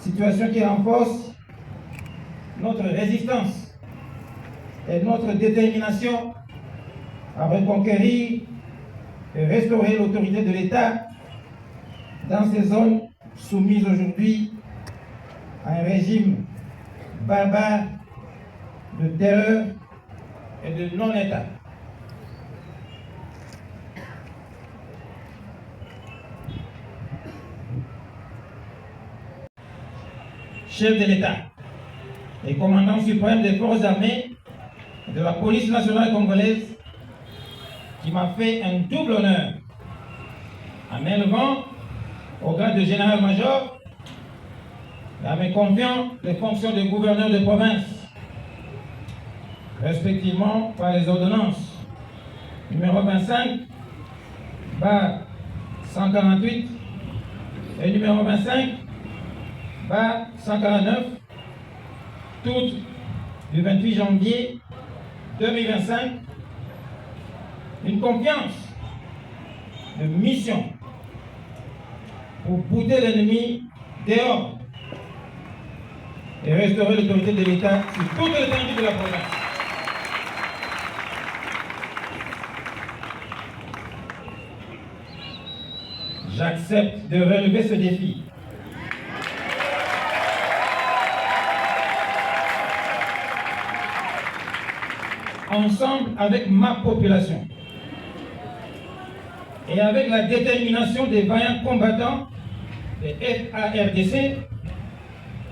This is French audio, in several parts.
Situation qui renforce notre résistance et notre détermination à reconquérir et restaurer l'autorité de l'État dans ces zones soumises aujourd'hui à un régime barbare de terreur et de non-État. Chef de l'État et commandant suprême des forces armées de la police nationale congolaise, qui m'a fait un double honneur en m'élevant au grade de général-major et en me confiant les fonctions de gouverneur de province, respectivement par les ordonnances numéro 25, barre 148 et numéro 25, barre 149, toutes du 28 janvier 2025, une confiance de mission pour bouter l'ennemi dehors et restaurer l'autorité de l'État sur toute l'étendue de la province. J'accepte de relever ce défi. Ensemble avec ma population et avec la détermination des vaillants combattants des FARDC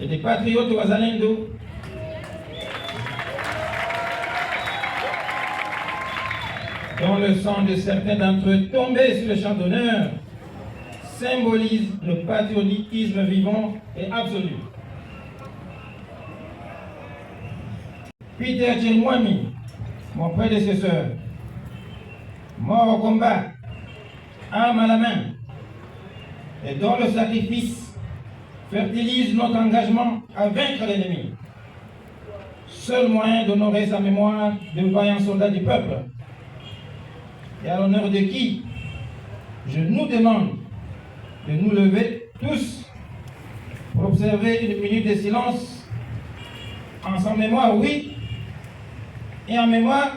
et des patriotes Wazalendo, dont le sang de certains d'entre eux tombés sur le champ d'honneur symbolise le patriotisme vivant et absolu. Peter Tchelmouami, mon prédécesseur, mort au combat, arme à la main, et dont le sacrifice fertilise notre engagement à vaincre l'ennemi. Seul moyen d'honorer sa mémoire de vaillants soldats du peuple, et à l'honneur de qui je nous demande de nous lever tous pour observer une minute de silence en sa mémoire, oui, et en mémoire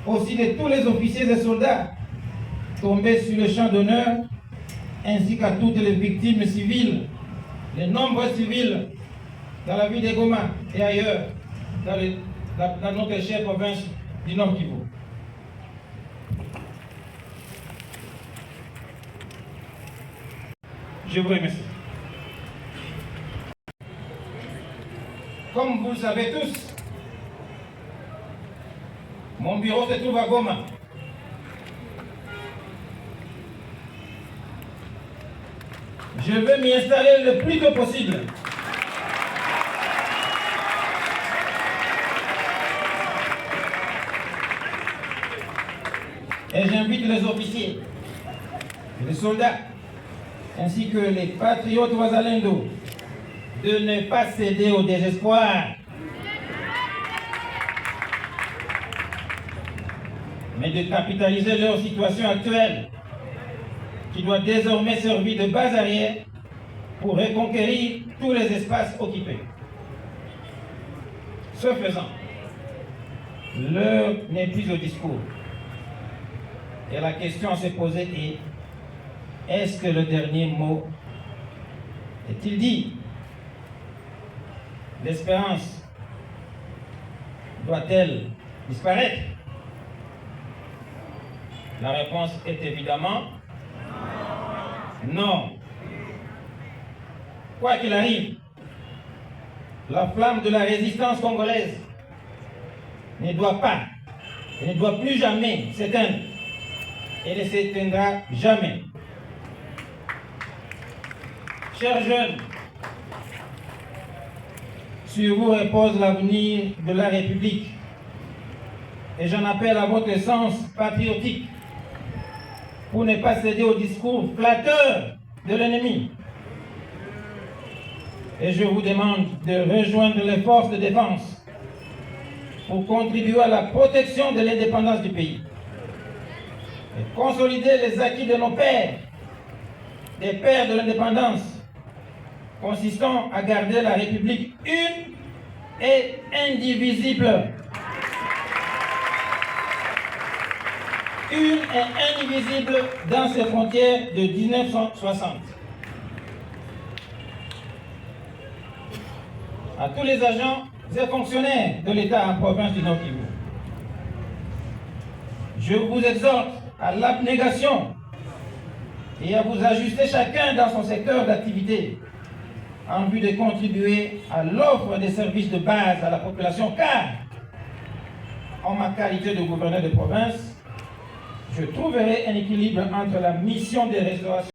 aussi de tous les officiers et soldats tombés sur le champ d'honneur, ainsi qu'à toutes les victimes civiles, les nombreux civils dans la ville de Goma et ailleurs, dans notre chère province du Nord Kivu. Je vous remercie. Comme vous le savez tous, mon bureau se trouve à Goma. Je veux m'y installer le plus tôt possible. Et j'invite les officiers, les soldats, ainsi que les patriotes Wazalendo, de ne pas céder au désespoir, mais de capitaliser leur situation actuelle, qui doit désormais servir de base arrière pour reconquérir tous les espaces occupés. Ce faisant, l'heure n'est plus au discours. Et la question à se poser est, est-ce que le dernier mot est-il dit? L'espérance doit-elle disparaître? La réponse est évidemment non. Quoi qu'il arrive, la flamme de la résistance congolaise ne doit pas et ne doit plus jamais s'éteindre et ne s'éteindra jamais. Chers jeunes, sur vous repose l'avenir de la République et j'en appelle à votre sens patriotique pour ne pas céder au discours flatteur de l'ennemi. Et je vous demande de rejoindre les forces de défense pour contribuer à la protection de l'indépendance du pays et consolider les acquis de nos pères, des pères de l'indépendance, consistant à garder la République une et indivisible. Une et indivisible dans ses frontières de 1960. À tous les agents et fonctionnaires de l'État en province du Nord Kivu, je vous exhorte à l'abnégation et à vous ajuster chacun dans son secteur d'activité en vue de contribuer à l'offre des services de base à la population, car en ma qualité de gouverneur de province, je trouverai un équilibre entre la mission des restaurations